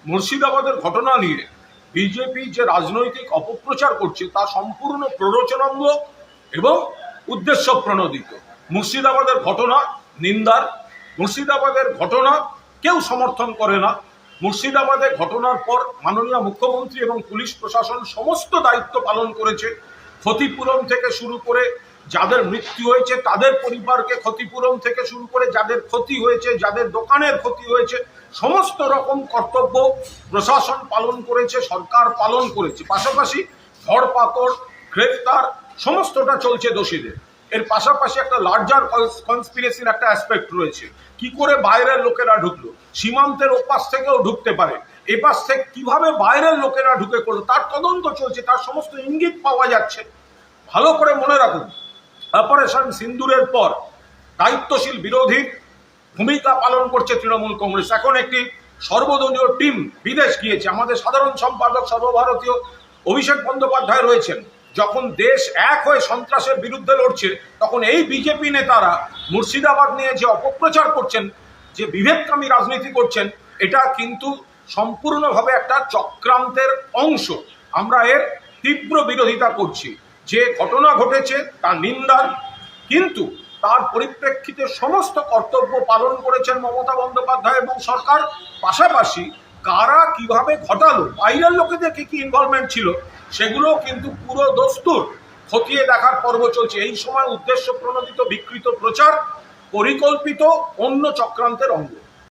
মুর্শিদাবাদের ঘটনা নিয়ে বিজেপি যে রাজনৈতিক অপপ্রচার করছে তা সম্পূর্ণ প্ররোচনামূলক এবং উদ্দেশ্য প্রণোদিত। মুর্শিদাবাদের ঘটনা নিন্দার, মুর্শিদাবাদের ঘটনা কেউ সমর্থন করে না। মুর্শিদাবাদের ঘটনার পর মাননীয় মুখ্যমন্ত্রী এবং পুলিশ প্রশাসন সমস্ত দায়িত্ব পালন করেছে। ক্ষতিপূরণ থেকে শুরু করে যাদের মৃত্যু হয়েছে তাদের পরিবারকে ক্ষতিপূরণ থেকে শুরু করে যাদের ক্ষতি হয়েছে, যাদের দোকানের ক্ষতি হয়েছে, সমস্ত রকম কর্তব্য প্রশাসন পালন করেছে, সরকার পালন করেছে। পাশাপাশি ধরপাকড়, গ্রেফতার সমস্তটা চলছে দোষীদের। এর পাশাপাশি একটা লার্জার কনস্পিরেসির একটা অ্যাসপেক্ট রয়েছে। কি করে বাইরের লোকেরা ঢুকলো, সীমান্তের ওপাশ থেকেও ঢুকতে পারে, এপাশ থেকে কিভাবে বাইরের লোকেরা ঢুকে করলো তার তদন্ত চলছে, তার সমস্ত ইঙ্গিত পাওয়া যাচ্ছে। ভালো করে মনে রাখুন, অপারেশন সিন্দুরের পর দায়িত্বশীল বিরোধীর ভূমিকা পালন করছে তৃণমূল কংগ্রেস। এখন একটি সর্বদলীয় টিম বিদেশ গিয়েছে। আমাদের সাধারণ সম্পাদক সর্বভারতীয় অভিষেক বন্দ্যোপাধ্যায় রয়েছেন। যখন দেশ এক হয়ে সন্ত্রাসের বিরুদ্ধে লড়ছে, তখন এই বিজেপি নেতারা মুর্শিদাবাদ নিয়ে যে অপপ্রচার করছেন, যে বিভেদকামী রাজনীতি করছেন, এটা কিন্তু সম্পূর্ণভাবে একটা চক্রান্তের অংশ। আমরা এর তীব্র বিরোধিতা করছি। যে ঘটনা ঘটেছে তা নিন্দার, কিন্তু তার পরিপ্রেক্ষিতে সমস্ত কর্তব্য পালন করেছেন মমতা বন্দ্যোপাধ্যায় এবং সরকার। পাশাপাশি কারা কিভাবে ঘটালো, বাইরের লোকেদের কি ইনভলভমেন্ট ছিল, সেগুলো কিন্তু পুরো দস্তুর খতিয়ে দেখার পর্ব চলছে। এই সময় উদ্দেশ্য প্রণোদিত বিকৃত প্রচার পরিকল্পিত অন্য চক্রান্তের অঙ্গ।